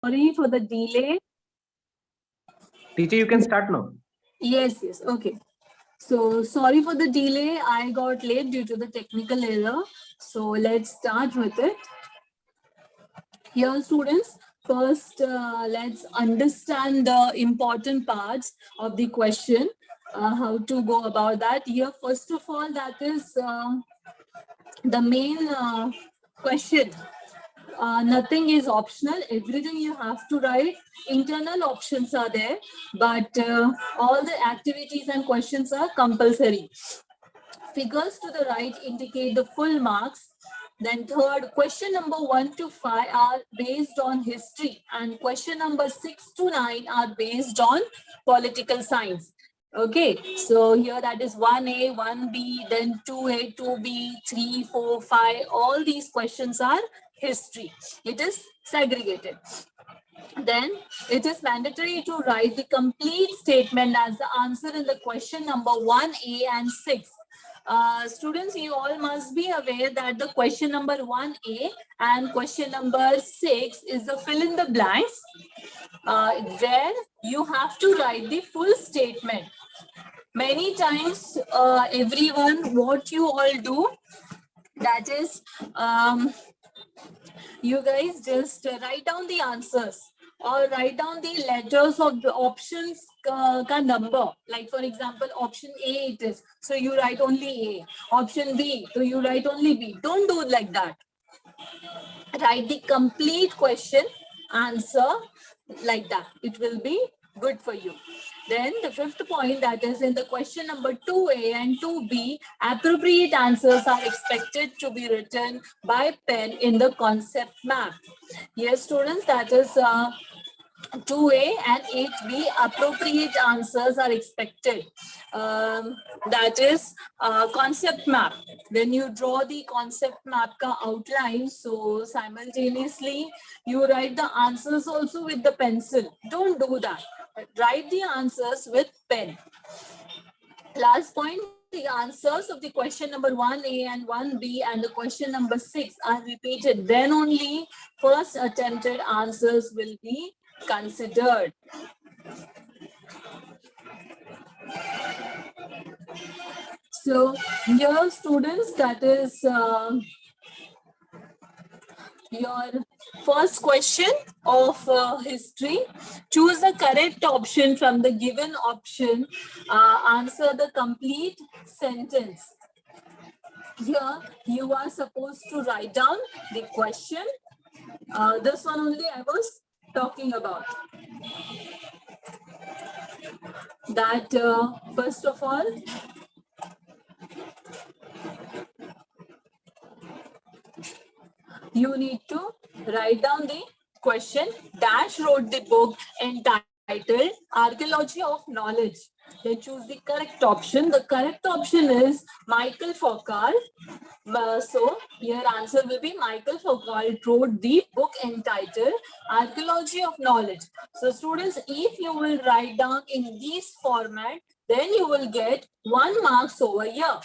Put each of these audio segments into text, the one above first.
Sorry for the delay. Teacher, you can start now. Yes, okay. So sorry for the delay. I got late due to the technical error. So let's start with it. Here, students, first let's understand the important parts of the question, how to go about that. Here, first of all, that is the main question. Nothing is optional. Everything you have to write. Internal options are there, but all the activities and questions are compulsory. Figures to the right indicate the full marks. Then third, question number 1 to 5 are based on history, and question number 6 to 9 are based on political science. Okay, so here that is 1A, 1B, then 2A, 2B, 3, 4, 5. All these questions are history. It is segregated. Then it is mandatory to write the complete statement as the answer in the question number 1A and 6. Students, you all must be aware that the question number 1A and question number 6 is the fill in the blanks, where you have to write the full statement. Many times, everyone, what you all do, that is, you guys just write down the answers or write down the letters of the options ka number. Like for example, option A it is, so you write only A. Option B, so you write only B. Don't do it like that. Write the complete question answer like that. It will be good for you. Then the fifth point, that is in the question number 2A and 2B, appropriate answers are expected to be written by pen in the concept map. Yes, students, that is 2A and 8B, appropriate answers are expected. That is concept map. When you draw the concept map ka outline, so simultaneously you write the answers also with the pencil. Don't do that. Write the answers with pen. Last point, the answers of the question number 1A and 1B and the question number 6 are repeated. Then only first attempted answers will be considered. So here, students, that is your first question of history. Choose the correct option from the given option. Answer the complete sentence. Here you are supposed to write down the question. This one only I was talking about. That first of all, you need to write down the question. Dash wrote the book entitled Archaeology of Knowledge. Then choose the correct option. The correct option is Michael Foucault. So your answer will be Michael Foucault wrote the book entitled Archaeology of Knowledge. So students, if you will write down in this format, then you will get 1 marks over here.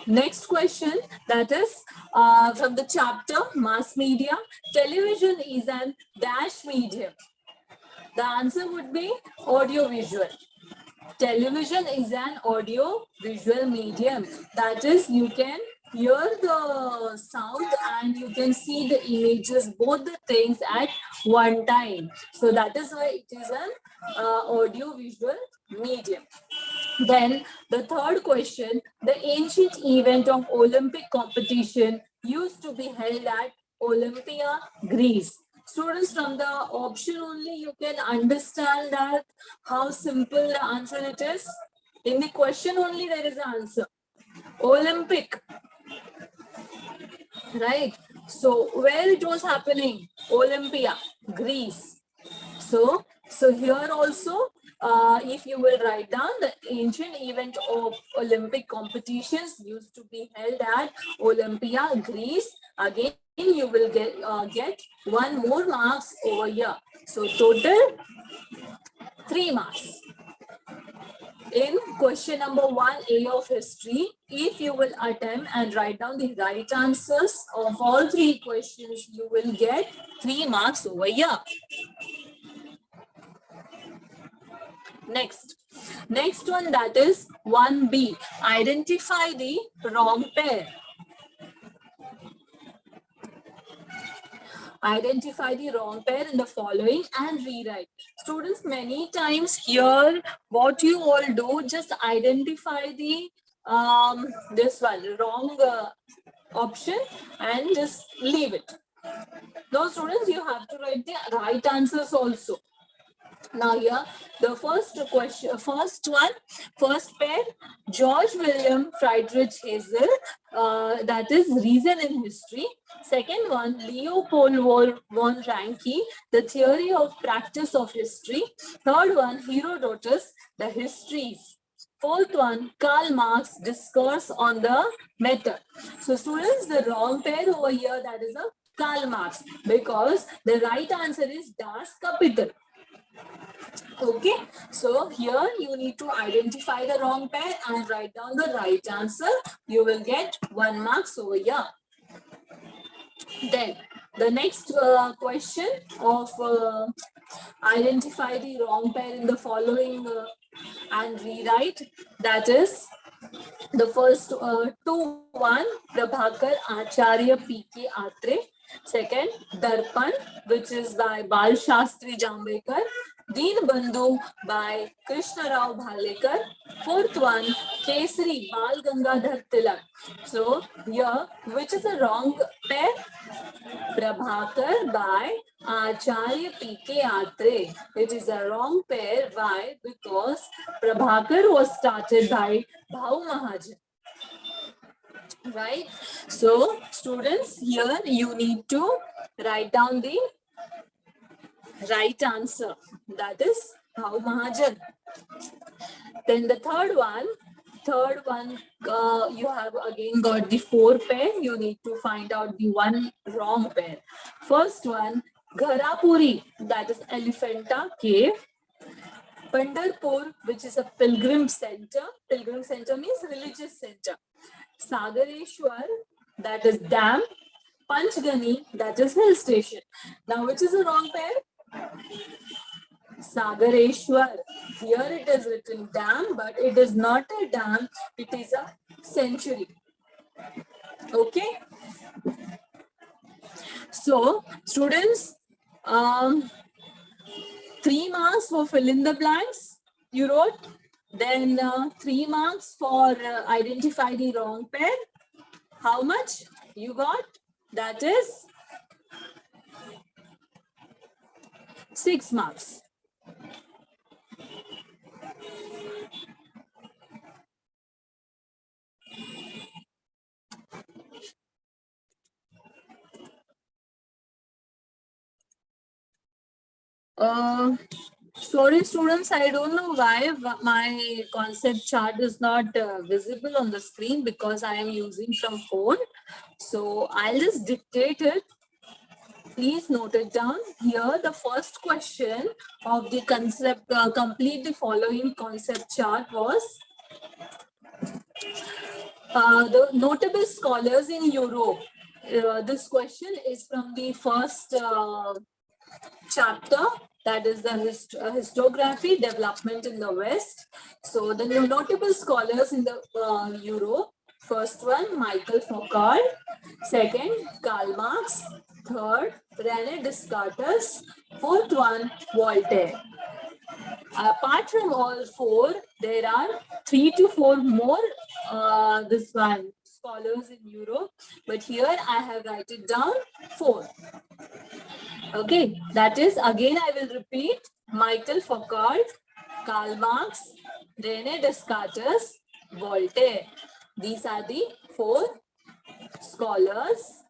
Next question, that is from the chapter Mass Media. Television is an dash medium. The answer would be audio-visual. Television is an audio-visual medium. That is, you can hear the sound and you can see the images, both the things at one time. So that is why it is an audio-visual medium. Then the third question, the ancient event of Olympic competition used to be held at Olympia, Greece. Students, from the option only you can understand that how simple the answer it is. In the question only there is an answer. Olympic, right? So where it was happening? Olympia, Greece. So here also, if you will write down the ancient event of Olympic competitions used to be held at Olympia, Greece, again you will get 1 more marks over here. So total 3 marks. in question number 1A of history, if you will attempt and write down the right answers of all 3 questions, you will get 3 marks over here. Next one, that is 1B. Identify the wrong pair. Identify the wrong pair in the following and rewrite. Students, many times here, what you all do, just identify the this one wrong option and just leave it. Now, students, you have to write the right answers also. Now here, the first question, first pair, George William Friedrich Hazel, that is reason in history. Second one, Leopold von Ranke, the theory of practice of history. Third one, Herodotus, the histories. Fourth one, Karl Marx, discourse on the method. So students, the wrong pair over here, that is a Karl Marx, because the right answer is Das Kapital. Okay, so here you need to identify the wrong pair and write down the right answer. You will get 1 marks over here. Then the next question of identify the wrong pair in the following and rewrite, that is the first 2-1 Prabhakar Acharya P.K. Atre. Second, Darpan, which is by Bal Shastri Jambekar. Deen Bandhu by Krishna Rao Bhalekar. Fourth one, Kesari, Bal Gangadhar Tilak. So here, which is a wrong pair? Prabhakar by Acharya P.K. Atre. It is a wrong pair. Why? Because Prabhakar was started by Bhau Mahajan. Right? So, students, here you need to write down the right answer. That is Bhau Mahajan. Then the third one, you have again got the 4 pair. You need to find out the 1 wrong pair. First one, Gharapuri, that is Elephanta Cave. Pandharpur, which is a pilgrim center. Pilgrim center means religious center. Sagareshwar, that is dam. Panchgani, that is hill station. Now, which is the wrong pair? Sagareshwar. Here it is written dam, but it is not a dam. It is a sanctuary. Okay. So, students, 3 marks for fill in the blanks. You wrote. Then 3 marks for identify the wrong pair. How much you got? That is 6 marks. Sorry, students, I don't know why my concept chart is not visible on the screen, because I am using from phone. So I'll just dictate it. Please note it down. Here, the first question of the concept, complete the following concept chart was the notable scholars in Europe. This question is from the first chapter, that is the historiography development in the West. So the notable scholars in the Europe, first one, Michael Foucault. Second, Karl Marx. Third, René Descartes. Fourth one, Voltaire. Apart from all 4, there are 3 to 4 more scholars in Europe, but here I have write it down 4. Okay, that is, again I will repeat, Michael Foucault, Karl Marx, René Descartes, Voltaire. These are the 4 scholars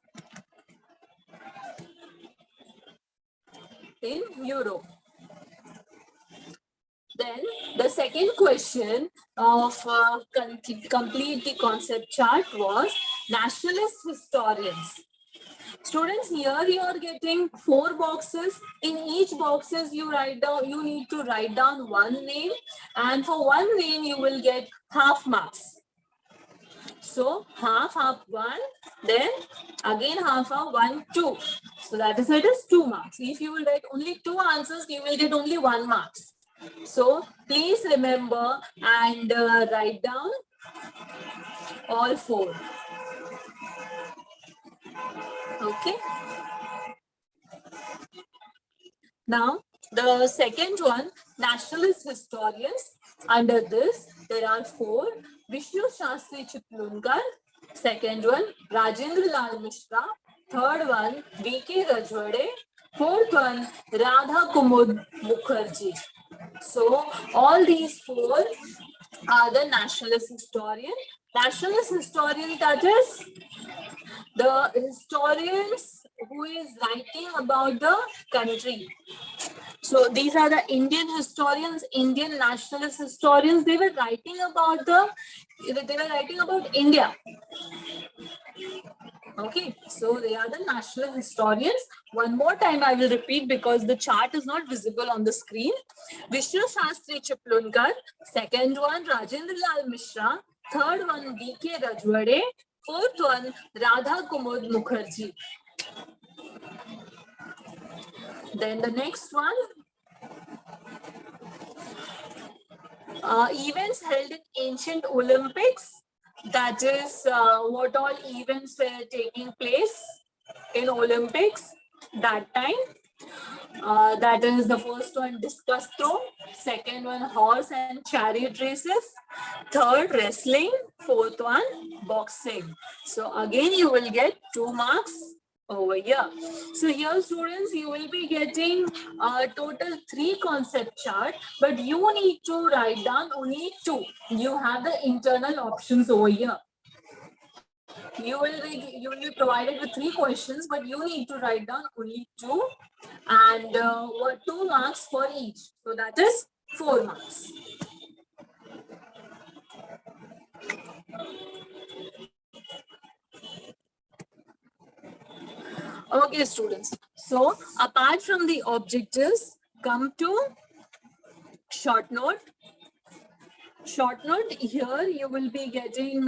in Europe. Then the second question of complete the concept chart was nationalist historians. Students, here you are getting 4 boxes. In each boxes you need to write down one name, and for one name you will get half marks. So half 1, then again half 1, 2. So that is why it is 2 marks. If you will write only 2 answers, you will get only 1 marks. So please remember and write down all 4. Okay. Now, the second one, nationalist historians. Under this, there are 4. Vishnu Shastri Chitlunkar. Second one, Rajendra Lal Mishra. Third one, V.K. Rajwade. Fourth one, Radha Kumud Mukherjee. So, all these 4 are the nationalist historian. Nationalist historian, that is the historians who is writing about the country. So these are the Indian historians, Indian nationalist historians. They were writing about India. Okay, so they are the national historians. One more time I will repeat because the chart is not visible on the screen. Vishnu Shastri Chiplunkar, second one Rajendra Lal Mishra, third one V.K. Rajwade, fourth one Radha Kumud Mukherjee. Then the next one, events held in ancient Olympics. That is what all events were taking place in Olympics that time. That is the first one, discus throw. Second one, horse and chariot races. Third, wrestling. Fourth one, boxing. So again, you will get 2 marks over here. So here, students, you will be getting a total 3 concept chart, but you need to write down only 2. You have the internal options over here. You will be provided with 3 questions, but you need to write down only 2, and 2 marks for each. So that is 4 marks. Okay, students. So apart from the objectives, come to short note. Short note, here you will be getting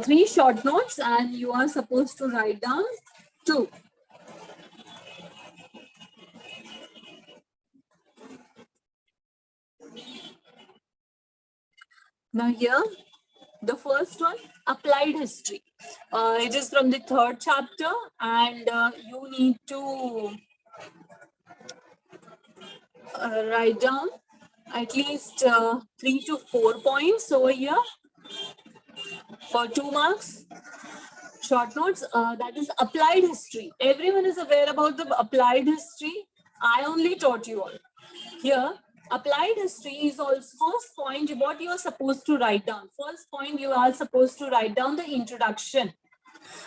3 short notes, and you are supposed to write down 2. Now here, the first one, applied history. It is from the 3rd chapter, and you need to write down at least 3 to 4 points over here for 2 marks. Short notes, that is applied history. Everyone is aware about the applied history. I only taught you all. Here, applied history is also first point what you are supposed to write down. First point, you are supposed to write down the introduction.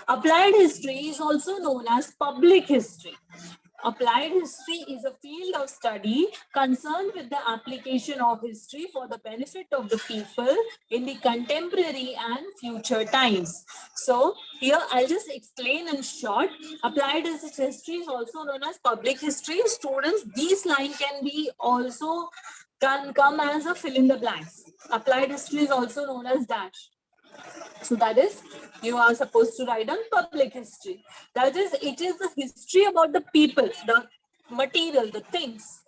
Applied history is also known as public history. Applied history is a field of study concerned with the application of history for the benefit of the people in the contemporary and future times. So here I'll just explain in short. Applied history is also known as public history. Students, these line can come as a fill in the blanks. Applied history is also known as dash. So that is, you are supposed to write down public history. That is, it is the history about the people, the material, the things.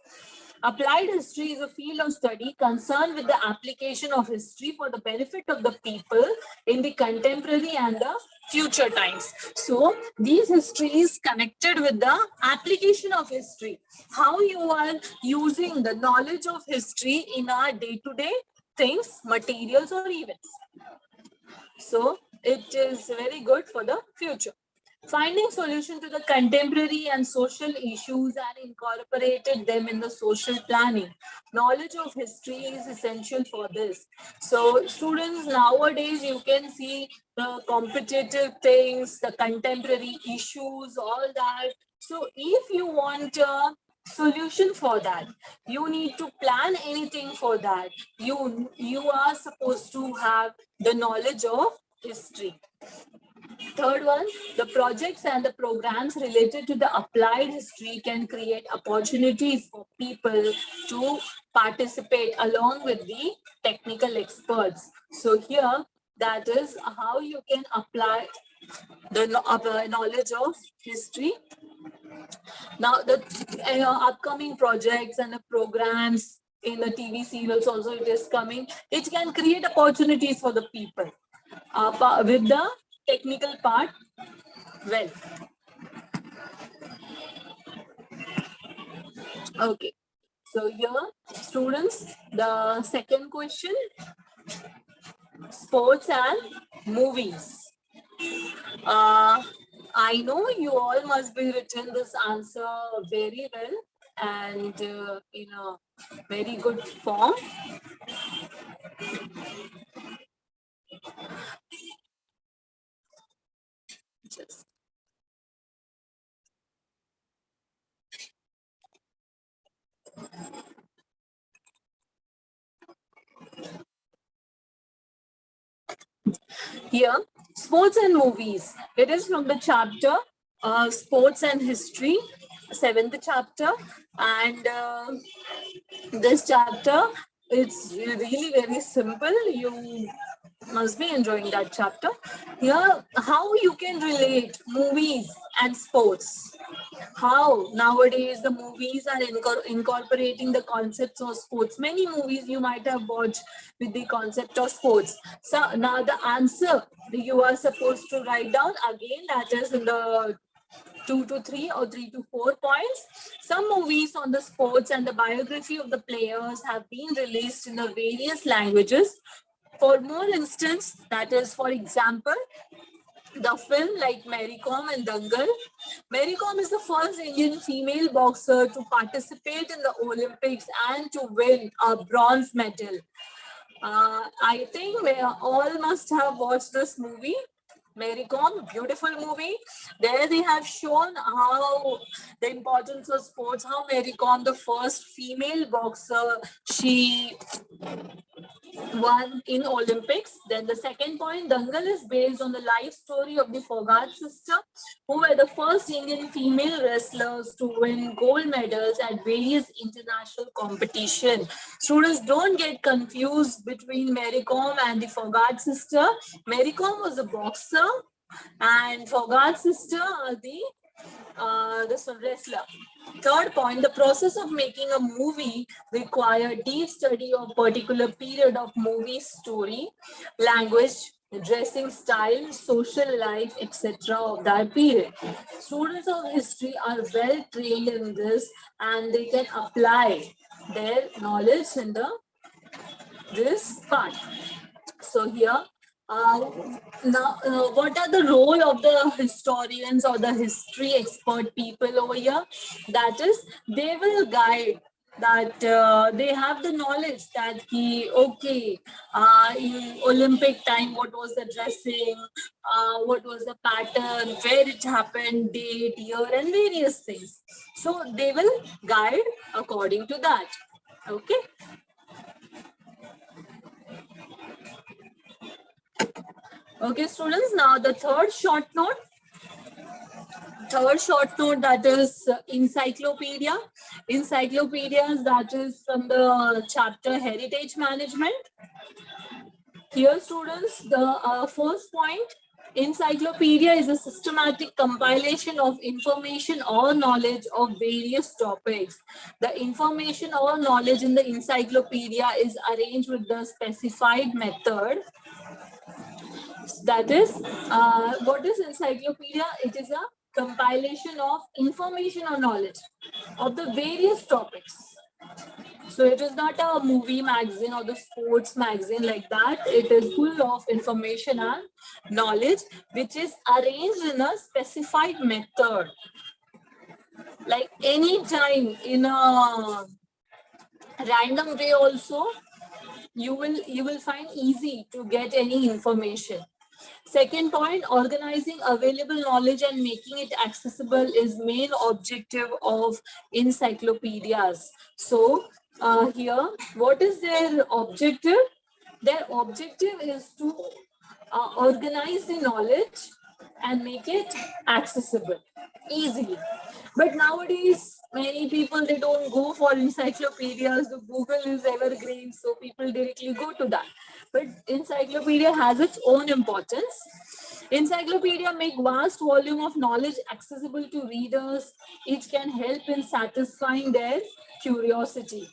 Applied history is a field of study concerned with the application of history for the benefit of the people in the contemporary and the future times. So these history is connected with the application of history. How you are using the knowledge of history in our day-to-day things, materials or events. So it is very good for the future. Finding solution to the contemporary and social issues and incorporated them in the social planning. Knowledge of history is essential for this. So students, nowadays you can see the competitive things, the contemporary issues, all that. So if you want a solution for that, you need to plan anything for that. You are supposed to have the knowledge of history. Third one, the projects and the programs related to the applied history can create opportunities for people to participate along with the technical experts. So here, that is how you can apply the knowledge of history. Now, the upcoming projects and the programs in the TV serials also it is coming. It can create opportunities for the people with the technical part. Well, okay. So here, students, the second question, sports and movies. I know you all must be written this answer very well and in a very good form. Just here, sports and movies. It is from the chapter Sports and History, 7th chapter, and this chapter it's really very simple. You must be enjoying that chapter. Here, how you can relate movies and sports. How nowadays the movies are incorporating the concepts of sports. Many movies you might have watched with the concept of sports. So now the answer you are supposed to write down again, that is in the 2 to 3 or 3 to 4 points. Some movies on the sports and the biography of the players have been released in the various languages. For more instance, that is, for example, the film like Mary Kom and Dangal. Mary Kom is the first Indian female boxer to participate in the Olympics and to win a bronze medal. I think we all must have watched this movie. Mary Kom, beautiful movie. There they have shown how the importance of sports, how Mary Kom, the first female boxer, she won in Olympics. Then the second point, Dangal is based on the life story of the Fogart sister, who were the first Indian female wrestlers to win gold medals at various international competition. Students, don't get confused between Mary Kom and the Fogart sister. Mary Kom was a boxer and Fogart sister are this wrestler. Third point, the process of making a movie required deep study of particular period of movie story, language, dressing style, social life, etc. of that period. Students of history are well trained in this and they can apply their knowledge in this part. So here, now what are the role of the historians or the history expert people over here? That is, they will guide that they have the knowledge that okay, in Olympic time, what was the dressing, what was the pattern, where it happened, date, year, and various things. So they will guide according to that. Okay. Okay, students, now the third short note that is encyclopedia. Encyclopedias, that is from the chapter Heritage Management. Here, students, the first point, encyclopedia is a systematic compilation of information or knowledge of various topics. The information or knowledge in the encyclopedia is arranged with the specified method. That is, what is encyclopedia? It is a compilation of information or knowledge of the various topics. So it is not a movie magazine or the sports magazine like that. It is full of information and knowledge, which is arranged in a specified method. Like any time in a random way also, you will find easy to get any information. Second point, organizing available knowledge and making it accessible is main objective of encyclopedias. So here, what is their objective? Their objective is to organize the knowledge and make it accessible easily. But nowadays, many people, they don't go for encyclopedias. The Google is evergreen, so people directly go to that. But encyclopedia has its own importance. Encyclopedia make vast volume of knowledge accessible to readers. It can help in satisfying their curiosity.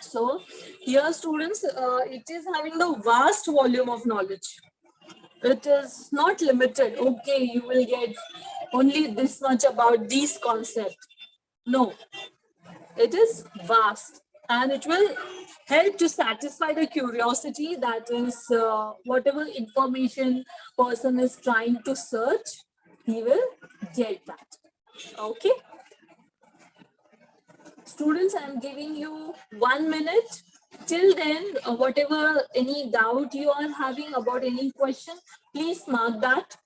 So here, students, it is having the vast volume of knowledge. It is not limited. Okay, you will get only this much about these concepts. No, it is vast, and it will help to satisfy the curiosity, that is whatever information person is trying to search, he will get that. Okay, students, I am giving you 1 minute. Till then, whatever any doubt you are having about any question, please mark that.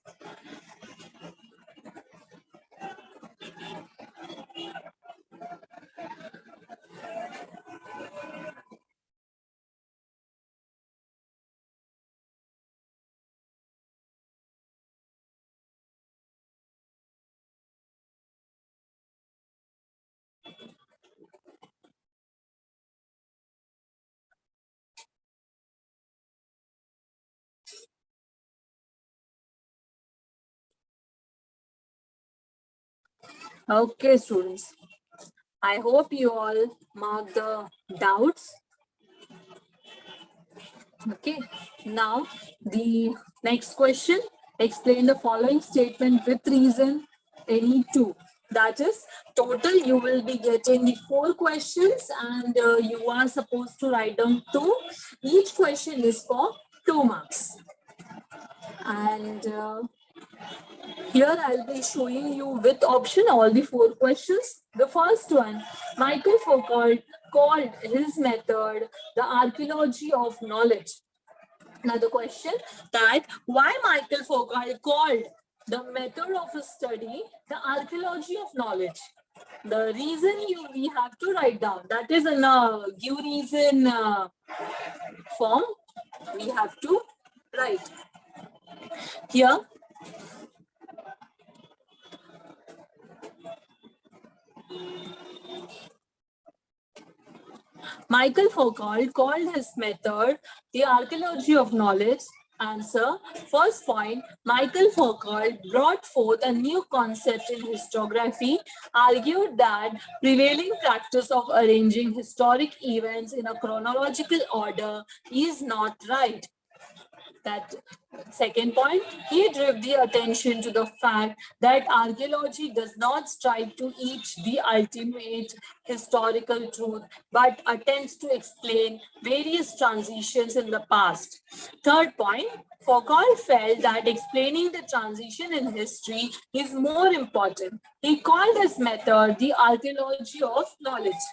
Okay, students, I hope you all mark the doubts. Okay, now the next question, explain the following statement with reason, any two. That is, total you will be getting the 4 questions, and you are supposed to write down 2. Each question is for 2 marks. And here I'll be showing you with option all the 4 questions. The first one, Michael Foucault called his method the archaeology of knowledge. Now the question, that why Michael Foucault called the method of his study the archaeology of knowledge. The reason we have to write down, that is in a give reason form, we have to write. Here, Michael Foucault called his method the archaeology of knowledge. Answer. First point, Michael Foucault brought forth a new concept in historiography, argued that prevailing practice of arranging historic events in a chronological order is not right. That second point, he drew the attention to the fact that archaeology does not strive to reach the ultimate historical truth, but attempts to explain various transitions in the past. Third point, Foucault felt that explaining the transition in history is more important. He called his method the archaeology of knowledge.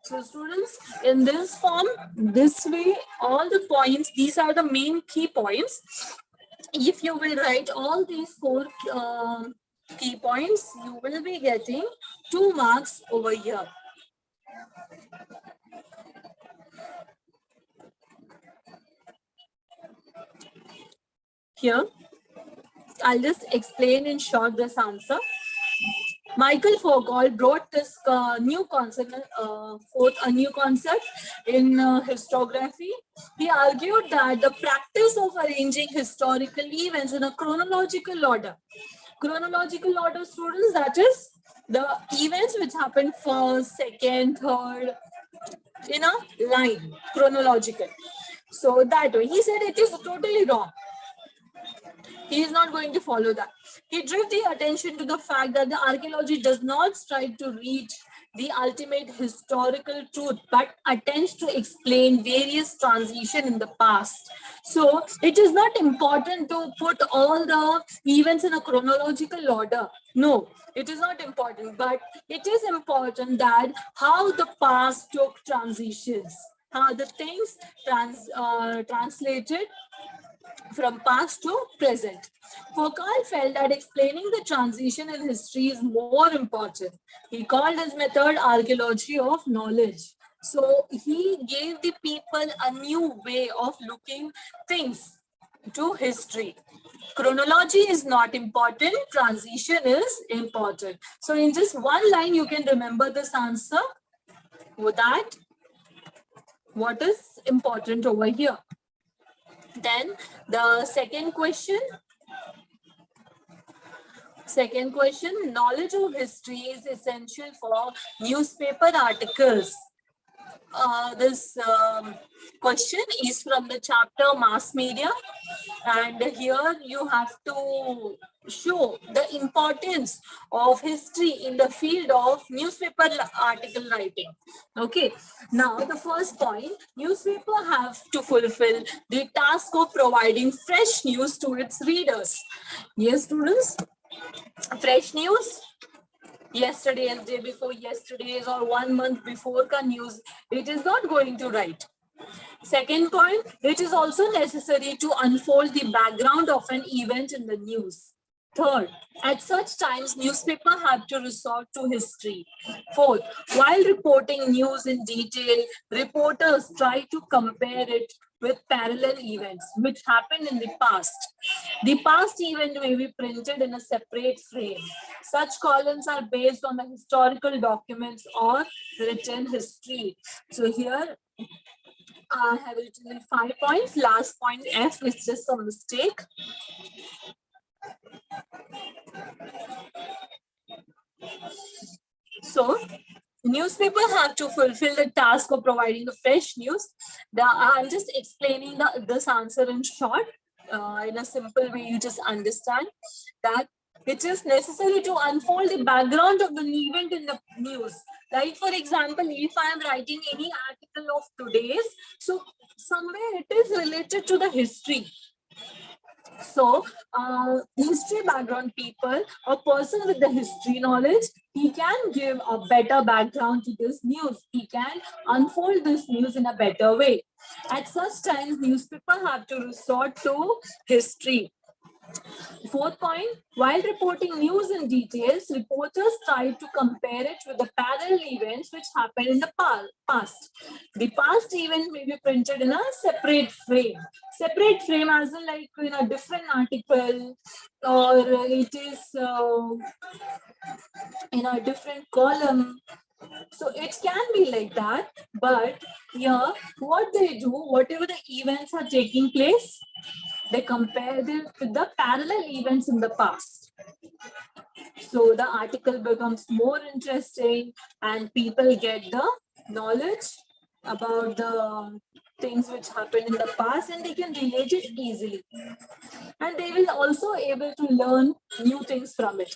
So students, in this form, this way, all the points, these are the main key points. If you will write all these 4 key points, you will be getting 2 marks over here. Here, I'll just explain in short this answer. Michael Foucault brought this new concept, forth a new concept in historiography. He argued that the practice of arranging historical events in a chronological order, students, that is the events which happened first, second, third, in a line, chronological. So that way, he said it is totally wrong. He is not going to follow that. He drew the attention to the fact that the archaeology does not strive to reach the ultimate historical truth, but attempts to explain various transitions in the past. So it is not important to put all the events in a chronological order. No, it is not important, but it is important that how the past took transitions, how the things translated from past to present. Foucault felt that explaining the transition in history is more important. He called his method archaeology of knowledge. So he gave the people a new way of looking things. to history. Chronology is not important, transition is important. So in just one line, you can remember this answer. With that, what is important over here? Then the second question, knowledge of history is essential for newspaper articles. This question is from the chapter mass media, and here you have to show the importance of history in the field of newspaper article writing. Okay, now the first point, newspaper have to fulfill the task of providing fresh news to its readers. Yes, students, fresh news, yesterday's, day before yesterday's, or 1 month before ka news, it is not going to write. Second point, it is also necessary to unfold the background of an event in the news. Third, at such times, newspaper have to resort to history. Fourth, while reporting news in detail, reporters try to compare it with parallel events which happened in the past. The past event may be printed in a separate frame. Such columns are based on the historical documents or written history. So here I have written 5 points. Last point F is just a mistake. So newspaper have to fulfill the task of providing the fresh news. I'm just explaining this answer in short, in a simple way. You just understand that it is necessary to unfold the background of the event in the news. Like for example, if I am writing any article of today's, so somewhere it is related to the history. So, history background people, a person with the history knowledge, he can give a better background to this news. He can unfold this news in a better way. At such times, newspaper have to resort to history. Fourth point, while reporting news in details, reporters try to compare it with the parallel events which happened in the past. The past event may be printed in a separate frame. Separate frame as in like in a different article, or it is in a different column. So it can be like that, but here what they do, whatever the events are taking place, they compare them with the parallel events in the past. So the article becomes more interesting and people get the knowledge about the things which happened in the past, and they can relate it easily. And they will also able to learn new things from it.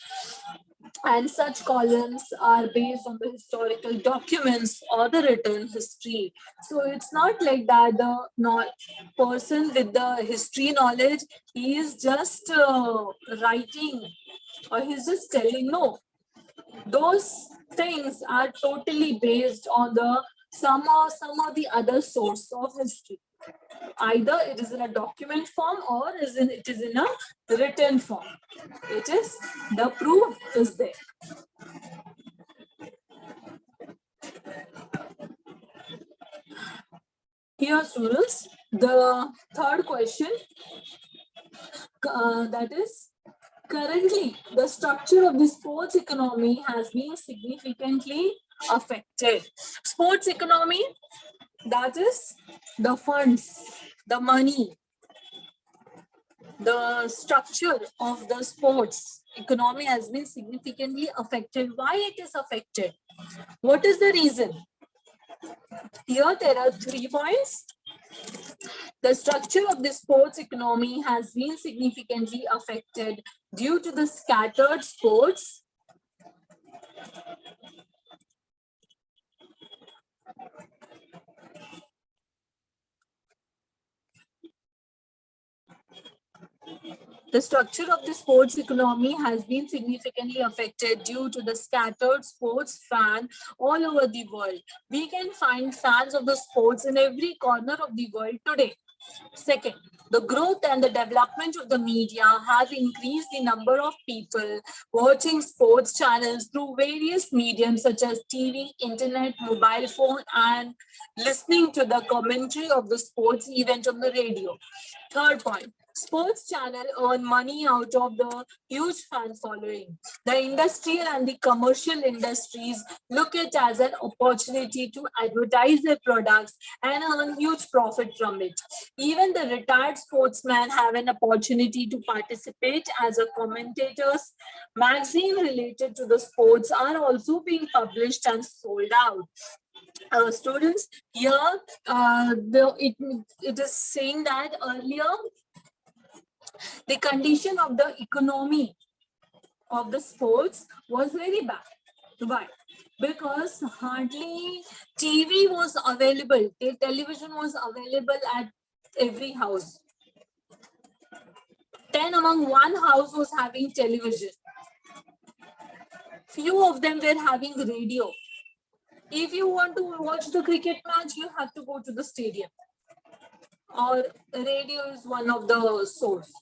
And such columns are based on the historical documents or the written history. So it's not like that the person with the history knowledge, he is just writing or he's just telling. No, those things are totally based on the some of the other source of history. Either it is in a document form or it is in a written form. It is, the proof is there. Here, students, the third question, that is, currently the structure of the sports economy has been significantly affected. Sports economy, that is the funds, the money, the structure of the sports economy has been significantly affected. Why it is affected? What is the reason? Here there are 3 points. The structure of the sports economy has been significantly affected due to the scattered sports, the structure of the sports economy has been significantly affected due to the scattered sports fan all over the world. We can find fans of the sports in every corner of the world today. Second, the growth and the development of the media have increased the number of people watching sports channels through various mediums such as TV, internet, mobile phone, and listening to the commentary of the sports event on the radio. Third point, Sports channel earn money out of the huge fan following. The industrial and the commercial industries look it as an opportunity to advertise their products and earn huge profit from it. Even the retired sportsmen have an opportunity to participate as a commentators. Magazines related to the sports are also being published and sold out. Students, here it is saying that earlier the condition of the economy of the sports was very bad. Why? Because hardly TV was available, the television was available at every house. 10 among one house was having television. Few of them were having radio. If you want to watch the cricket match, you have to go to the stadium. Or radio is one of the source.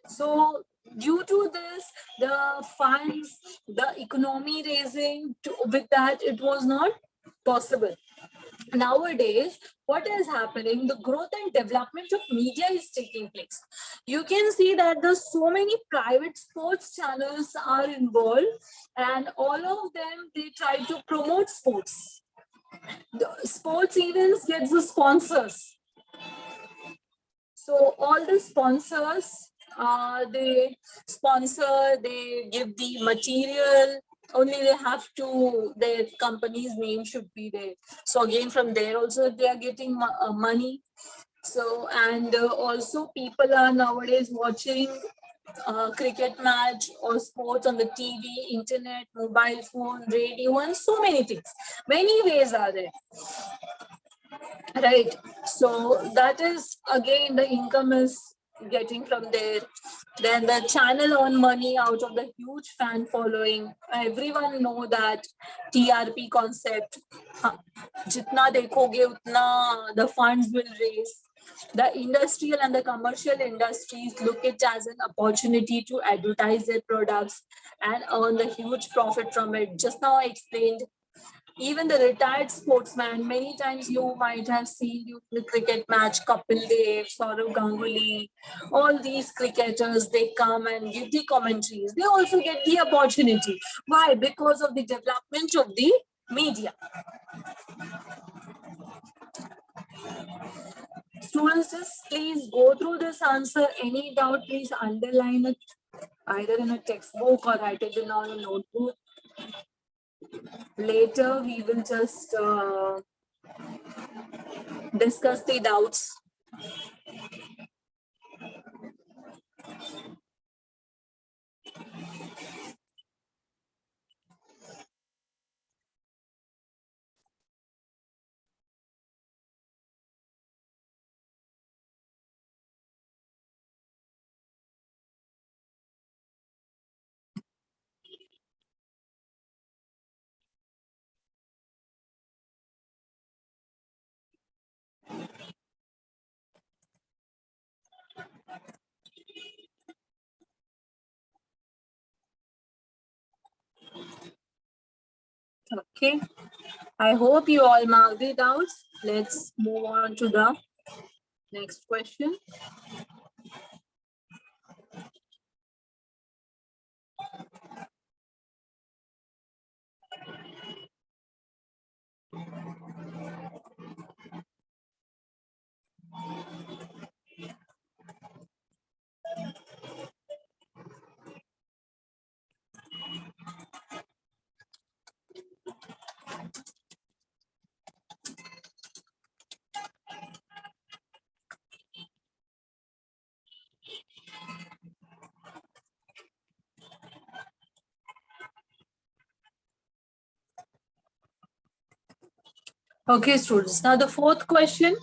So due to this, the funds, the economy raising, with that, it was not possible. Nowadays, what is happening? The growth and development of media is taking place. You can see that there's so many private sports channels are involved, and all of them, they try to promote sports. The sports events gets the sponsors. So all the sponsors, they sponsor, they give the material, only they have to, their company's name should be there. So again, from there also they are getting money. So, and also people are nowadays watching cricket match or sports on the TV, internet, mobile phone, radio, and so many things. Many ways are there. Right. So that is again the income is getting from there. Then the channel earn money out of the huge fan following. Everyone know that TRP concept. Jitna dekhoge utna the funds will raise. The industrial and the commercial industries look it as an opportunity to advertise their products and earn the huge profit from it. Just now I explained. Even the retired sportsman, many times you might have seen the cricket match, Kapil Dev, Saurav Ganguly, all these cricketers, they come and give the commentaries. They also get the opportunity. Why? Because of the development of the media. Students, just please go through this answer. Any doubt, please underline it either in a textbook or write it in on a notebook. Later, we will just discuss the doubts. Okay, I hope you all marked it out. Let's move on to the next question. Okay, students. Now the fourth question.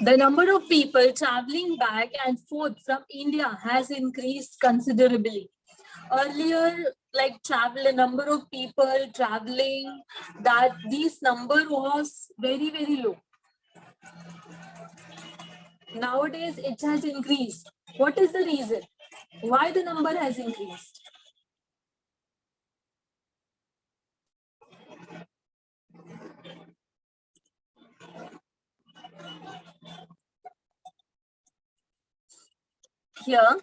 The number of people traveling back and forth from India has increased considerably. Earlier, like travel, a number of people traveling, that this number was very, very low. Nowadays, it has increased. What is the reason? Why the number has increased? Here,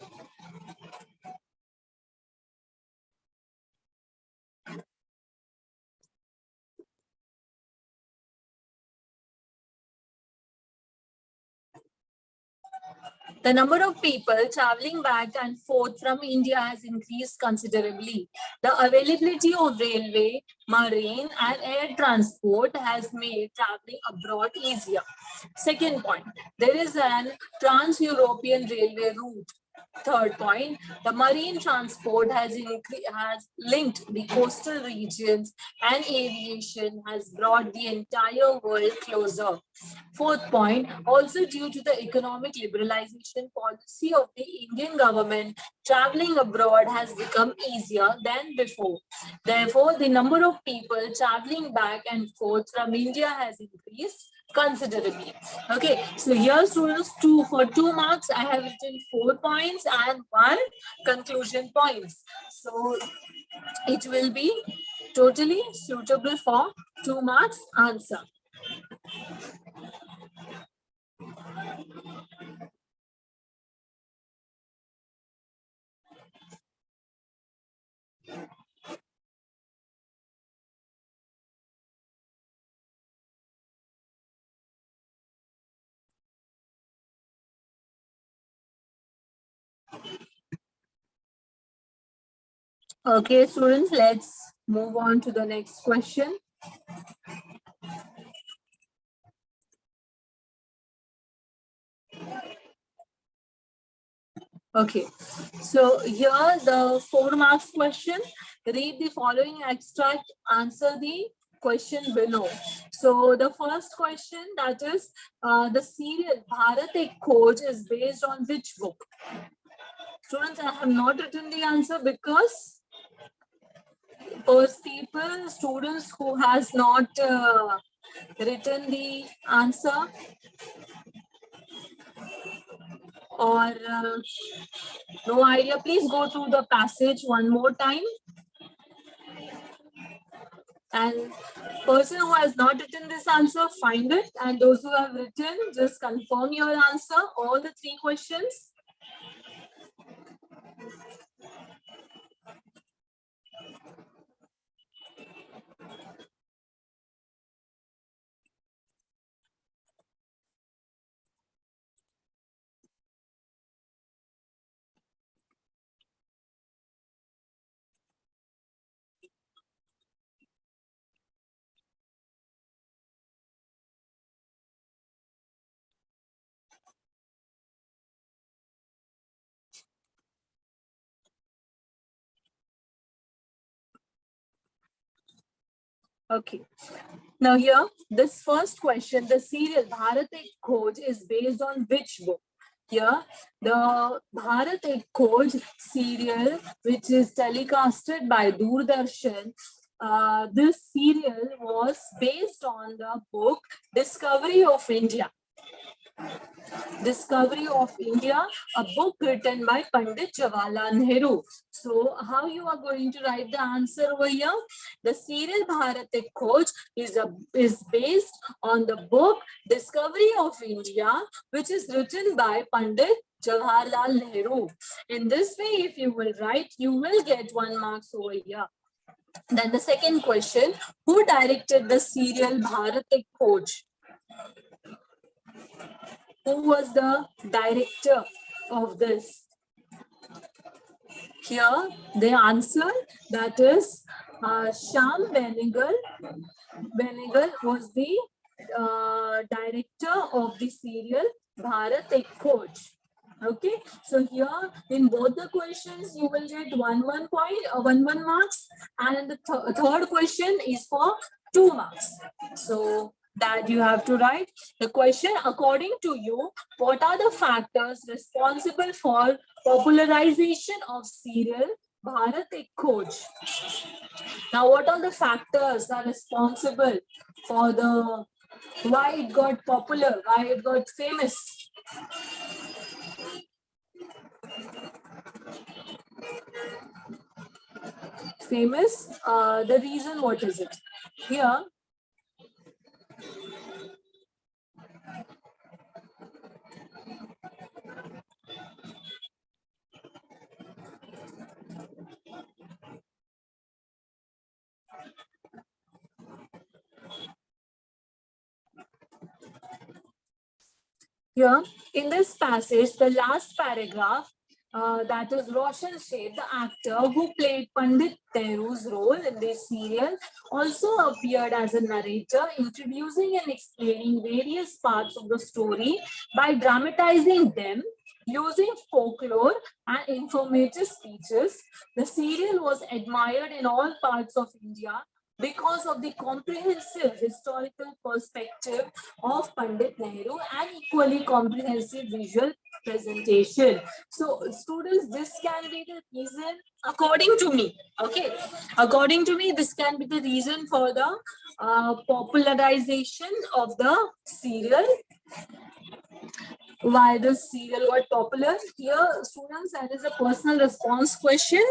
the number of people traveling back and forth from India has increased considerably. The availability of railway, marine, and air transport has made traveling abroad easier. Second point, there is an trans-European railway route. Third point, the marine transport has linked the coastal regions, and aviation has brought the entire world closer. Fourth point, also due to the economic liberalization policy of the Indian government, traveling abroad has become easier than before. Therefore, the number of people traveling back and forth from India has increased considerably. Okay, so here students, for 2 marks, I have written 4 points and 1 conclusion points. So it will be totally suitable for 2 marks answer. Okay, students, let's move on to the next question. Okay, so here the 4 marks question. Read the following extract, answer the question below. So the first question, that is the serial Bharat Ek Khoj is based on which book? Students, I have not written the answer because students who has not written the answer or no idea, please go through the passage one more time. And person who has not written this answer, find it. And those who have written, just confirm your answer, all the 3 questions. Okay. Now here, this first question, the serial Bharat Ek Khoj is based on which book? Here, the Bharat Ek Khoj serial, which is telecasted by Doordarshan, this serial was based on the book Discovery of India. Discovery of India, a book written by Pandit Jawaharlal Nehru. So how you are going to write the answer over here? The serial Bharat Ek Khoj is based on the book Discovery of India, which is written by Pandit Jawaharlal Nehru. In this way, if you will write, you will get 1 marks over here. Then the second question, who directed the serial Bharat Ek Khoj? Who was the director of this? Here, the answer, that is Shyam Benegal. Benegal was the director of the serial Bharat Ek Khoj. Okay, so here in both the questions you will get 1 marks, and in the third question is for 2 marks. So that you have to write the question. According to you, what are the factors responsible for popularization of serial Bharat Ek Khoj? Now, what are the factors are responsible for the why it got popular, why it got famous? Famous, the reason, what is it? Here, Here, in this passage, the last paragraph, that is Roshan Sheth, the actor who played Pandit Nehru's role in this serial, also appeared as a narrator, introducing and explaining various parts of the story by dramatizing them using folklore and informative speeches. The serial was admired in all parts of India because of the comprehensive historical perspective of Pandit Nehru and equally comprehensive visual presentation. So, students, this can be the reason, according to me, okay, according to me, this can be the reason for the popularization of the serial. Why the serial got popular? Here, students, that is a personal response question.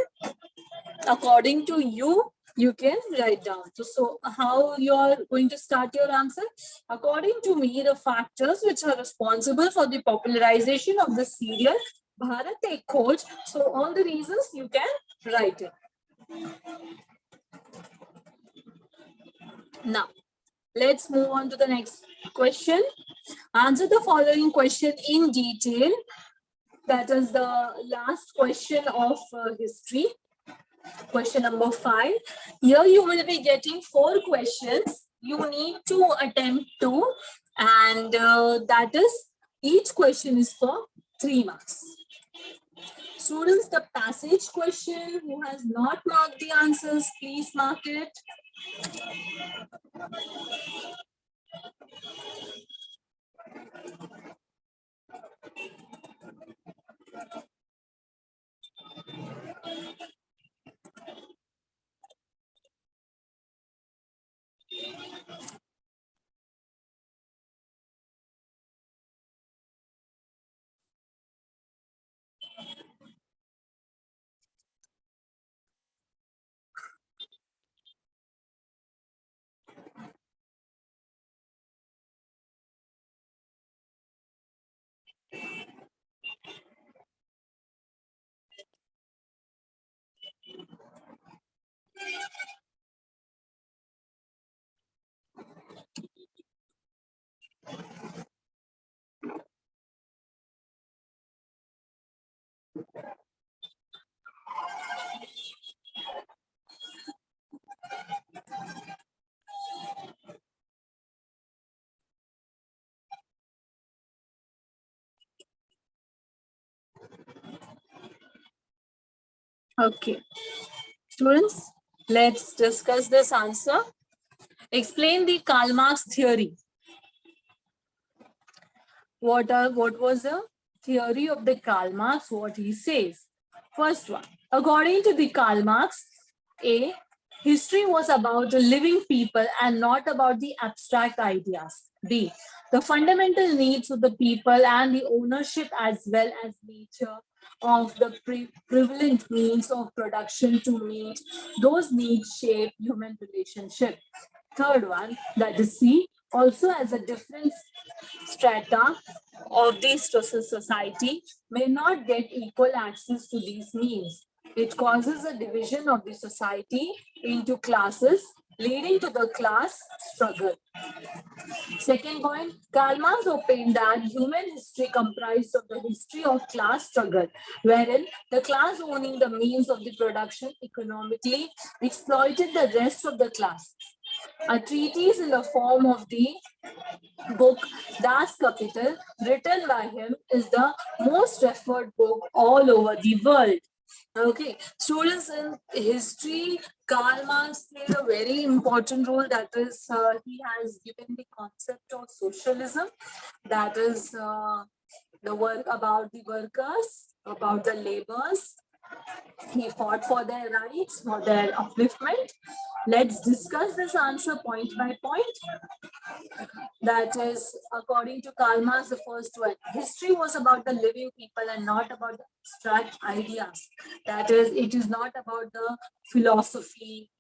According to you, you can write down. So how you're going to start your answer? According to me, the factors which are responsible for the popularization of the serial Bharat Ek Khoj. So all the reasons you can write it. Now, let's move on to the next question. Answer the following question in detail. That is the last question of history. Question number 5. Here you will be getting 4 questions. You need to attempt 2, and that is each question is for 3 marks. Students, the passage question, who has not marked the answers, please mark it. Okay. Students, let's discuss this answer. Explain the Karl Marx theory. What was the theory of the Karl Marx? What he says. First one, according to the Karl Marx, A, history was about the living people and not about the abstract ideas. B, the fundamental needs of the people and the ownership as well as nature of the prevalent means of production to meet those needs shape human relationship. Third one, that is C, also as a different strata of the society may not get equal access to these means. It causes a division of the society into classes, leading to the class struggle. Second point, Karl Marx opined that human history comprised of the history of class struggle, wherein the class owning the means of the production economically exploited the rest of the class. A treatise in the form of the book Das Kapital, written by him, is the most referred book all over the world. Okay, students, in history, Karl Marx played a very important role. That is, he has given the concept of socialism. That is the work about the workers, about the laborers. He fought for their rights, for their upliftment. Let's discuss this answer point by point. That is, according to Karl Marx, the first one. History was about the living people and not about the abstract ideas. That is, it is not about the philosophy.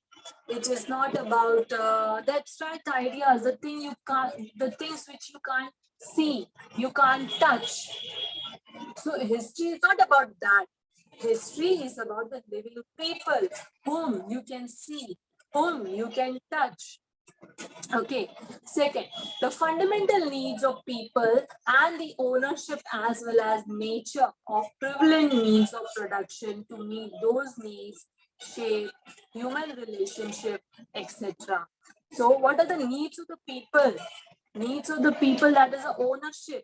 It is not about the abstract ideas, the things which you can't see, you can't touch. So history is not about that. History is about the living people whom you can see, whom you can touch. Okay. Second, the fundamental needs of people and the ownership as well as nature of prevalent means of production to meet those needs, shape human relationship, etc. So what are the needs of the people? Needs of the people, that is the ownership.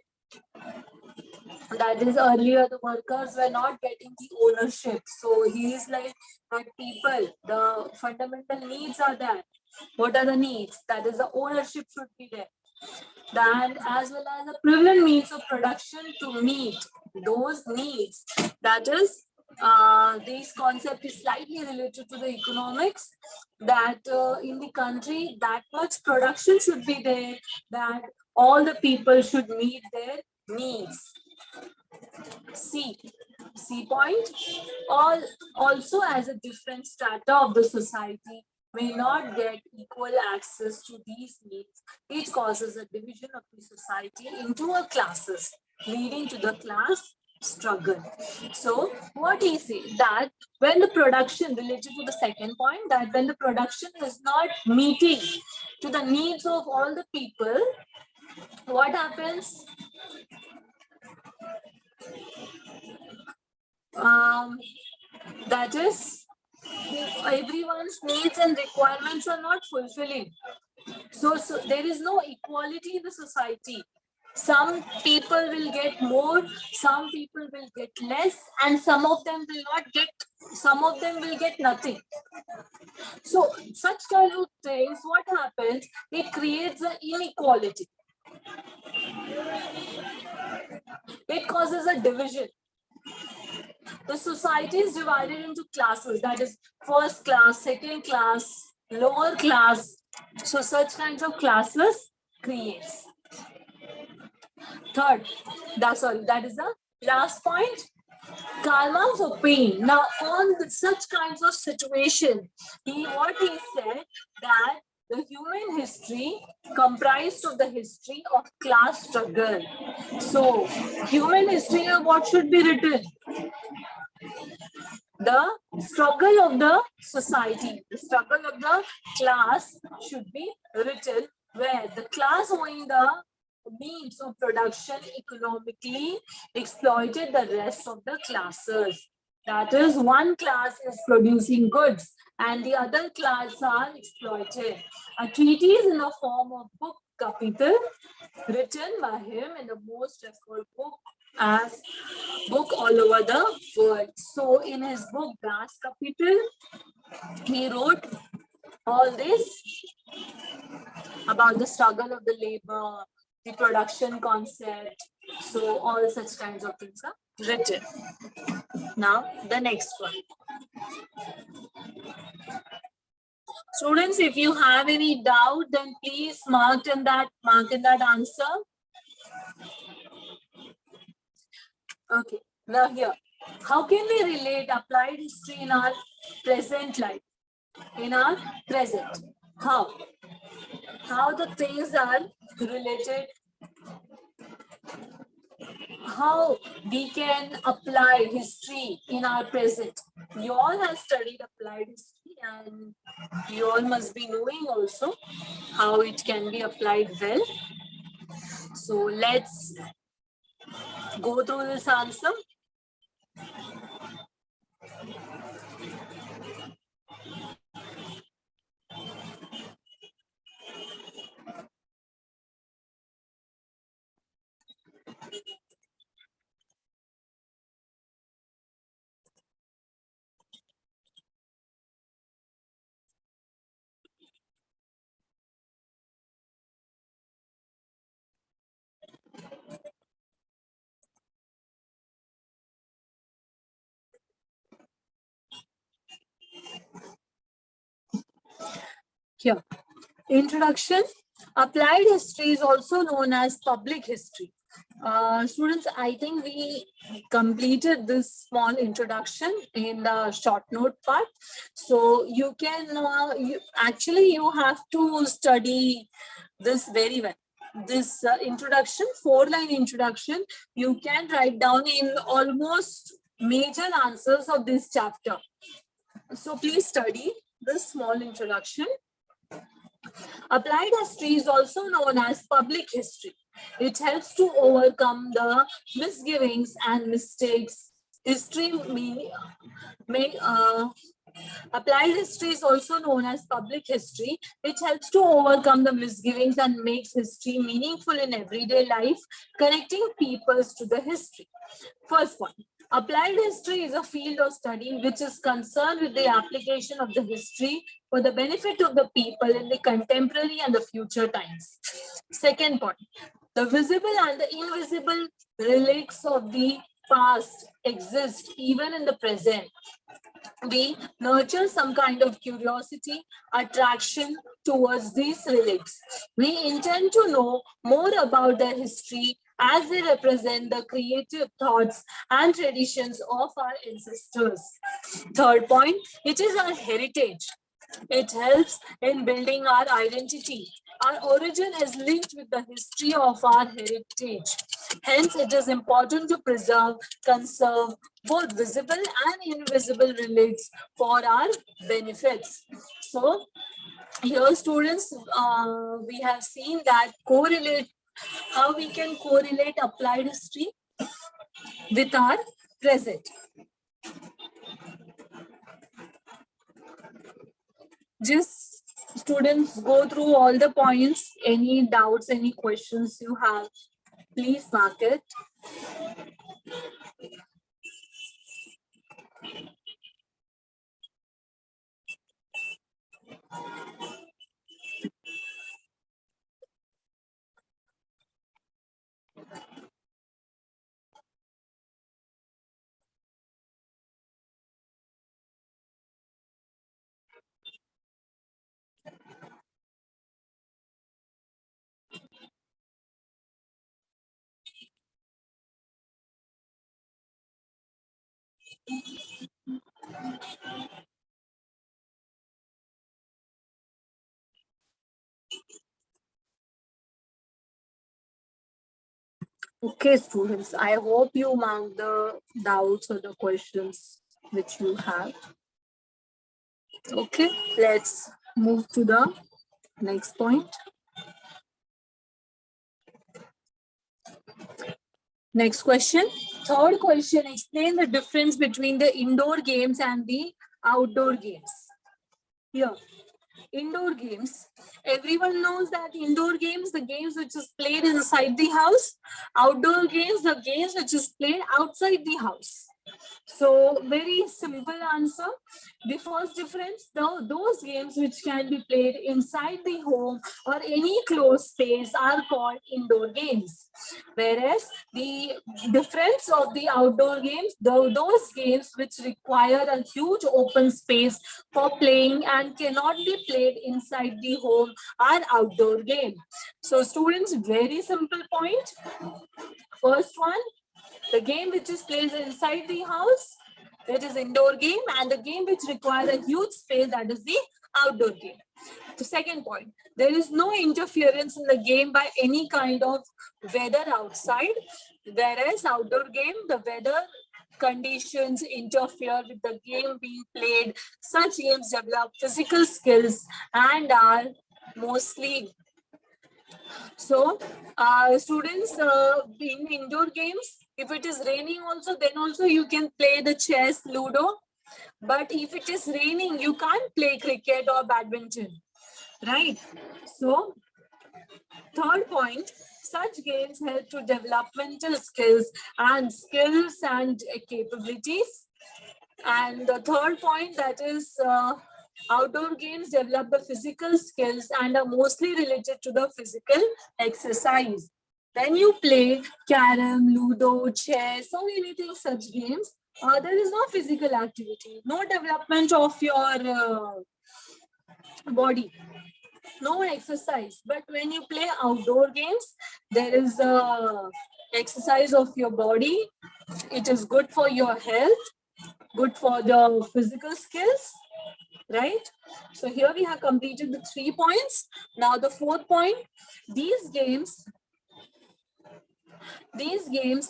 That is, earlier the workers were not getting the ownership. So he is like, that people, the fundamental needs are there. What are the needs? That is, the ownership should be there. Then as well as the prevalent means of production to meet those needs. That is, this concept is slightly related to the economics, that in the country that much production should be there, that all the people should meet their needs. C point, all also as a different strata of the society may not get equal access to these needs. It causes a division of the society into a classes, leading to the class struggle. So what he says, that when the production, related to the second point, that when the production is not meeting to the needs of all the people, what happens? That is, everyone's needs and requirements are not fulfilling. So there is no equality in the society. Some people will get more, some people will get less, and some of them will not get, some of them will get nothing. So such kind of things, what happens? It creates an inequality. It causes a division. The society is divided into classes, that is first class, second class, lower class. So such kinds of classes creates. Third, that is the last point. Karl Marx of pain. Now on such kinds of situation, what he said, that the human history comprised of the history of class struggle. So human history, what should be written? The struggle of the society, the struggle of the class should be written, where the class owning the means of production economically exploited the rest of the classes. That is, one class is producing goods and the other class are exploited. A treatise in the form of book capital, written by him in the most referred book all over the world. So in his book Das Kapital, he wrote all this about the struggle of the labor, the production concept. So all such kinds of things are written. Now the next one. Students, if you have any doubt, then please mark in that answer. Okay, now here, how can we relate applied history in our present life? In our present, how the things are related, how we can apply history in our present. You all have studied applied history and you all must be knowing also how it can be applied well. So let's go through this answer. Here, introduction. Applied history is also known as public history. Students, I think we completed this small introduction in the short note part. So you can, you have to study this very well. This introduction, 4-line introduction, you can write down in almost major answers of this chapter. So please study this small introduction. Applied history is also known as public history. It helps to overcome the misgivings and mistakes. History may Applied history is also known as public history, which helps to overcome the misgivings and makes history meaningful in everyday life, connecting peoples to the history. First point, applied history is a field of study which is concerned with the application of the history for the benefit of the people in the contemporary and the future times. Second point, the visible and the invisible relics of the past exist even in the present. We nurture some kind of curiosity, attraction towards these relics. We intend to know more about their history as they represent the creative thoughts and traditions of our ancestors. Third point, it is our heritage. It helps in building our identity. Our origin is linked with the history of our heritage. Hence, it is important to preserve, conserve both visible and invisible relics for our benefits. So, here students, we have seen that how we can correlate applied history with our present. Just students, go through all the points. Any doubts, any questions you have, please mark it. Okay, students, I hope you mark the doubts or the questions which you have. Okay, let's move to the next point. Next question. Third question, explain the difference between the indoor games and the outdoor games. Here, indoor games. Everyone knows that indoor games, the games which is played inside the house. Outdoor games, the games which is played outside the house. So very simple answer. The first difference, those games which can be played inside the home or any closed space are called indoor games. Whereas the difference of the outdoor games, those games which require a huge open space for playing and cannot be played inside the home are outdoor games. So students, very simple point. First one, the game which is played inside the house, that is indoor game, and the game which requires a huge space, that is the outdoor game. The second point, there is no interference in the game by any kind of weather outside, whereas outdoor game, the weather conditions interfere with the game being played. Such games develop physical skills and are mostly so, students, in indoor games, if it is raining also, then also you can play the chess, Ludo. But if it is raining, you can't play cricket or badminton, right? So, third point, such games help to develop mental skills and capabilities. And the third point, that is outdoor games develop the physical skills and are mostly related to the physical exercise. When you play carom, ludo, chess, or anything such games, there is no physical activity, no development of your body, no exercise. But when you play outdoor games, there is a exercise of your body. It is good for your health, good for the physical skills, right? So here we have completed the 3 points. Now the fourth point, these games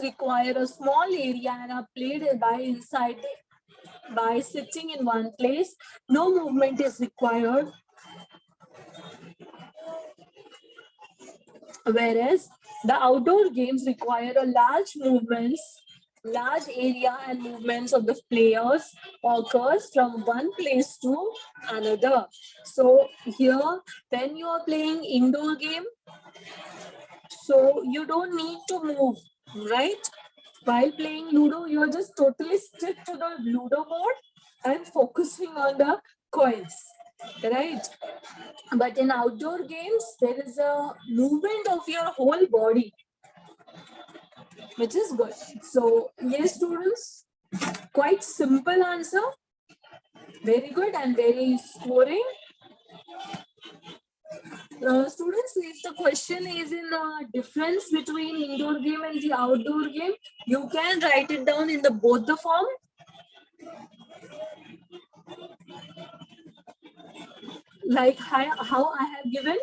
require a small area and are played by sitting in one place. No movement is required. Whereas the outdoor games require a large area and movements of the players occurs from one place to another. So here, when you are playing indoor game, so you don't need to move, right? While playing Ludo, you're just totally stick to the Ludo board and focusing on the coins, right? But in outdoor games, there is a movement of your whole body, which is good. So, yes, students, quite simple answer. Very good and very scoring. Students, if the question is in a difference between indoor game and the outdoor game, you can write it down in the both the form. Like how I have given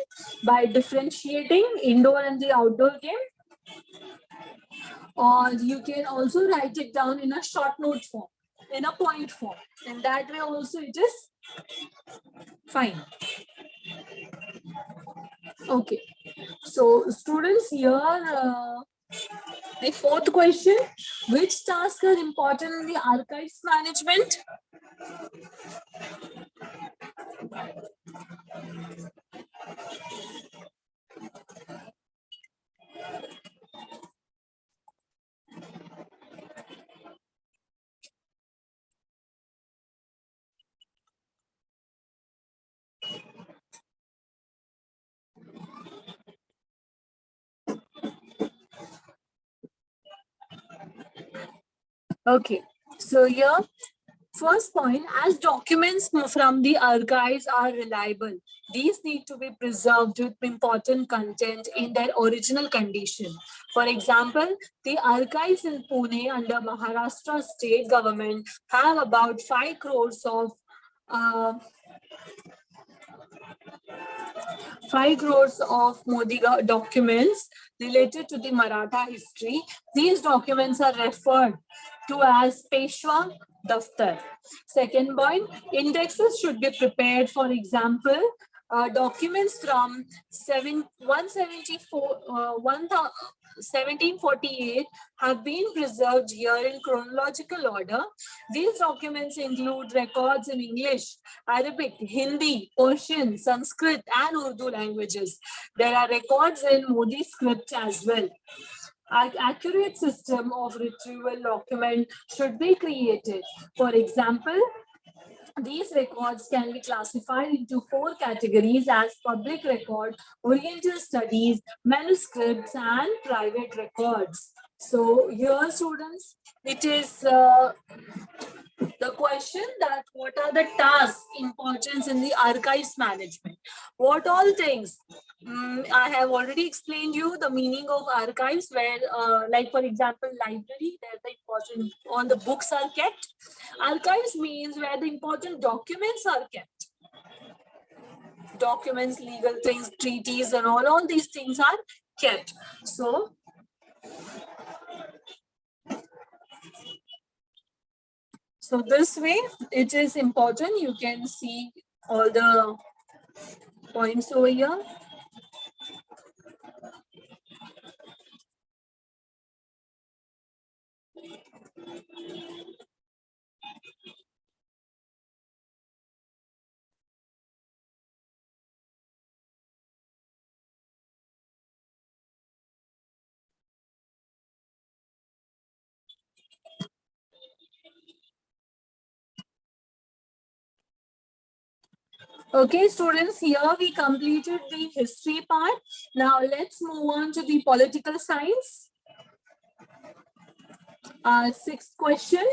by differentiating indoor and the outdoor game. Or you can also write it down in a short note form, in a point form. And that way also it is fine. Okay. So students, here the fourth question, which tasks are important in the archives management? Okay, so here, first point, as documents from the archives are reliable, these need to be preserved with important content in their original condition. For example, the archives in Pune under Maharashtra state government have about 5 crores of 5 crores of Modi documents related to the Maratha history. These documents are referred to as Peshwa Daftar. Second point, indexes should be prepared. For example, documents from 1748 have been preserved here in chronological order. These documents include records in English, Arabic, Hindi, Persian, Sanskrit, and Urdu languages. There are records in Modi script as well. An accurate system of retrieval document should be created. For example, these records can be classified into 4 categories as public record, oriental studies, manuscripts, and private records. So here, students, it is the question that what are the tasks importance in the archives management? What all things? I have already explained you the meaning of archives where like for example library, where the important all the books are kept. Archives means where the important documents are kept. Documents, legal things, treaties and all these things are kept. So this way, it is important. You can see all the points over here. Okay, students, here we completed the history part. Now let's move on to the political science. Sixth question.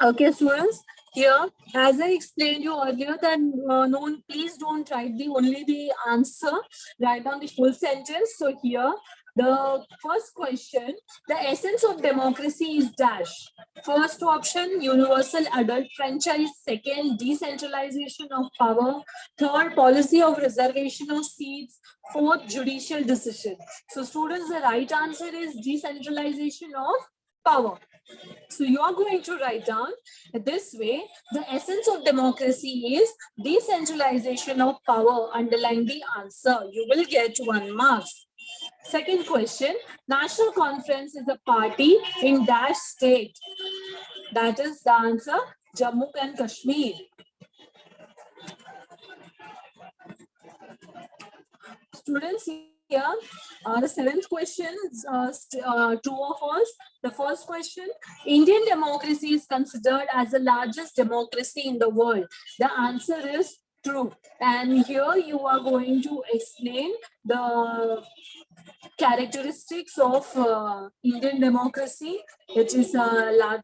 Okay, students, here, as I explained you earlier, that please don't write only the answer, write down the full sentence. So here, The first question, the essence of democracy is dash. First option, universal adult franchise. Second, decentralization of power. Third, policy of reservation of seats. Fourth, judicial decision. So students, the right answer is decentralization of power. So you are going to write down this way, the essence of democracy is decentralization of power. Underline the answer. You will get 1 mark. Second question, National Conference is a party in dash state. That is the answer, Jammu and Kashmir. Students, here, the seventh question, true or false. The first question, Indian democracy is considered as the largest democracy in the world. The answer is true. And here you are going to explain the characteristics of Indian democracy. It is a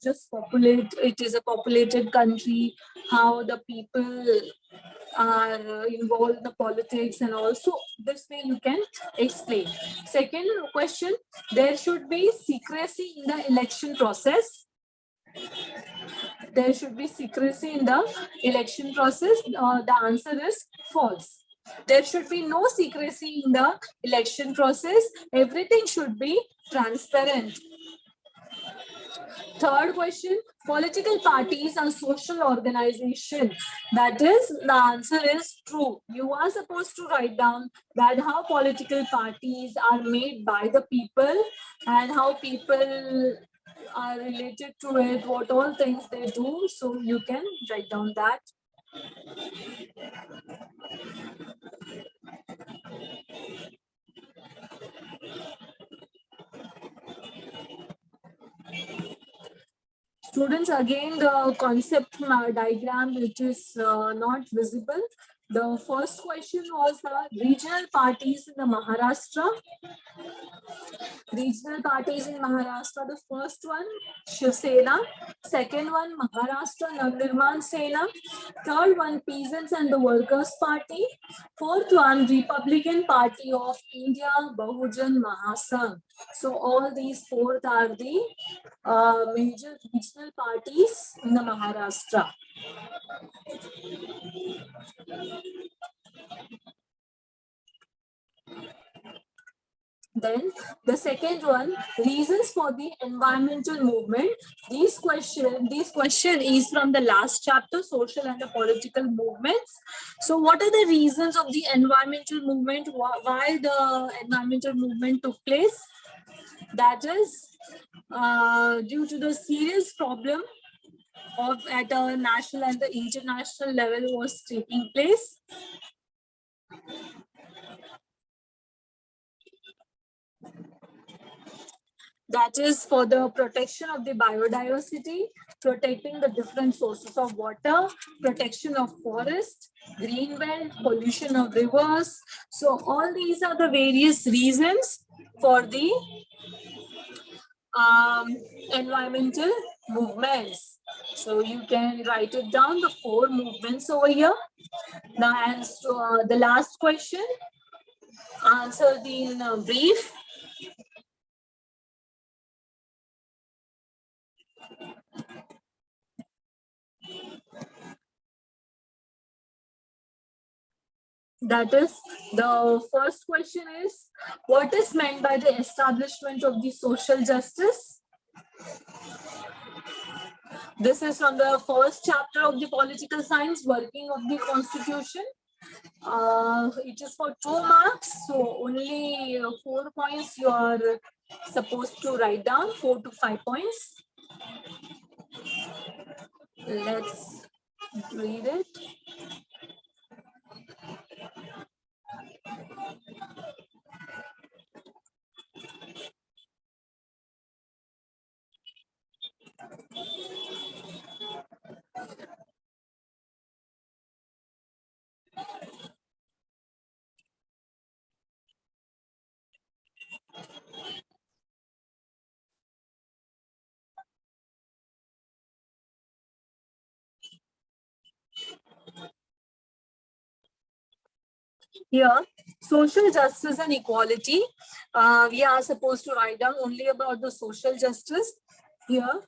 it is a populated country, how the people are involved in the politics, and also this way you can explain. Second question, there should be secrecy in the election process. There should be secrecy in the election process. The answer is false. There should be no secrecy in the election process. Everything should be transparent. Third question, political parties are social organizations. That is, the answer is true. You are supposed to write down that how political parties are made by the people and how people are related to it, what all things they do. So you can write down that. Students, again, the concept diagram, which is not visible. The first question was the regional parties in the Maharashtra. Regional parties in Maharashtra, the first one, Shiv Sena. Second one, Maharashtra Navnirman Sena. Third one, Peasants and the Workers Party. Fourth one, Republican Party of India, Bahujan Mahasangh. So all these four are the major regional parties in the Maharashtra. Then the second one, reasons for the environmental movement. This question is from the last chapter, social and the political movements. So what are the reasons of the environmental movement? Why the environmental movement took place? That is due to the serious problem of at a national and the international level was taking place. That is for the protection of the biodiversity, protecting the different sources of water, protection of forest, green belt, pollution of rivers. So all these are the various reasons for the environmental movements. So you can write it down, the 4 movements over here. Now, and so, the last question, answered in brief. That is, the first question is, what is meant by the establishment of the social justice? This is from the first chapter of the political science, working of the constitution. It is for 2 marks, so only 4 points you are supposed to write down, 4 to 5 points. Let's read it. Here, Social justice and equality. We are supposed to write down only about the social justice here.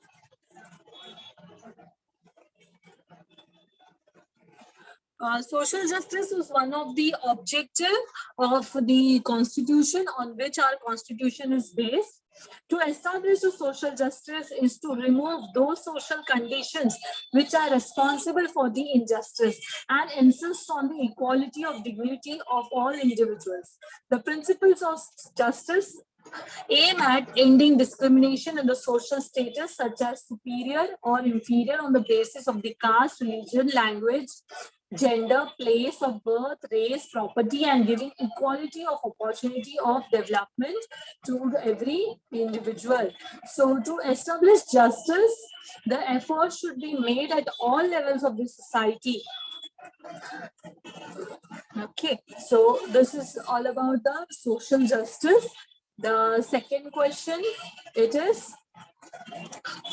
Social justice is one of the objective of the constitution on which our constitution is based. To establish a social justice is to remove those social conditions which are responsible for the injustice and insist on the equality of dignity of all individuals. The principles of justice aim at ending discrimination in the social status such as superior or inferior on the basis of the caste, religion, language, gender, place of birth, race, property, and giving equality of opportunity of development to every individual. So to establish justice, the effort should be made at all levels of the society. Okay, so this is all about the social justice. The second question, it is,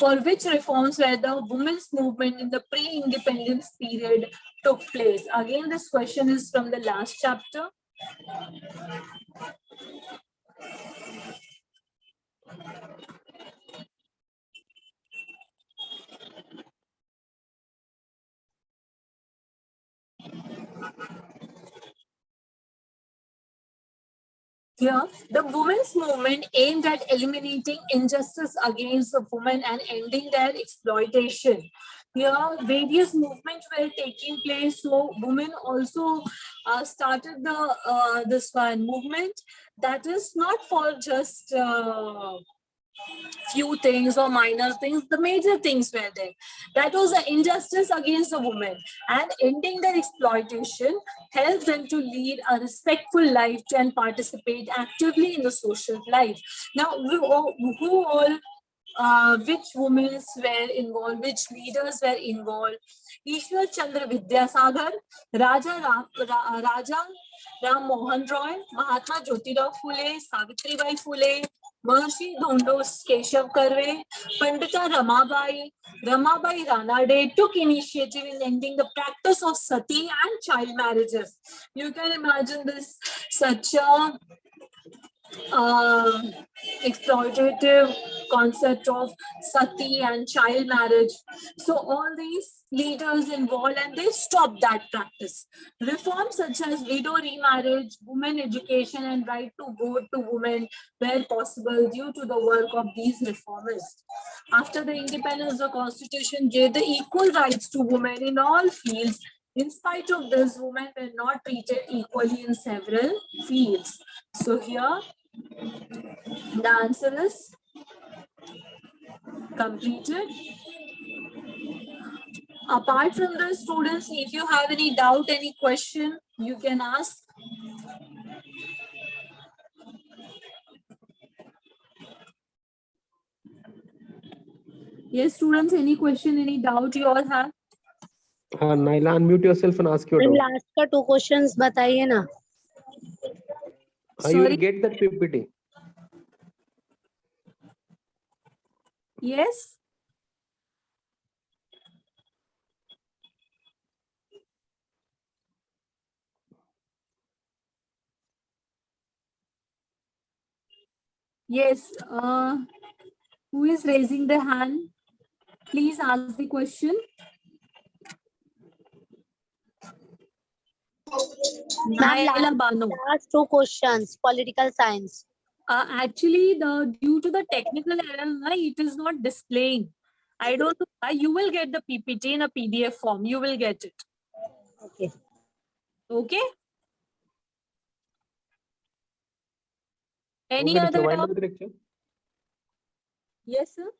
for which reforms were the women's movement in the pre-independence period took place? Again, this question is from the last chapter. Here, the women's movement aimed at eliminating injustice against the women and ending their exploitation. Here, various movements were taking place. So, women also started the this one movement that is not for just few things or minor things. The major things were there. That was the injustice against the women, and ending their exploitation helped them to lead a respectful life and participate actively in the social life. Now, who all which women were involved, which leaders were involved? Ishwar Chandra Vidyasagar, Raja Ram Mohan Roy, Mahatma Jyotirao Phule, Savitribai Phule, Mahर्षि Dhondos Keshav Karve, Pandita Ramabai Ranade took initiative in ending the practice of sati and child marriages. You can imagine this, such a exploitative concept of sati and child marriage. So all these leaders involved and they stopped that practice. Reforms such as widow remarriage, women education and right to vote to women were possible due to the work of these reformists. After the independence, the constitution gave the equal rights to women in all fields. In spite of this, women were not treated equally in several fields. So here, the answer is completed. Apart from the students, if you have any doubt, any question, you can ask. Yes, students, any question, any doubt you all have? Naila, unmute yourself and ask your doubt. Last का 2 questions बताइए ना. You will get that PPT. Yes. Yes. Who is raising the hand? Please ask the question. Naila Banu. Last 2 questions, political science. Actually, due to the technical error, it is not displaying. I don't know why. You will get the PPT in a PDF form. You will get it. Okay. Okay. Any Will other provide doubt? with lecture? Yes, sir.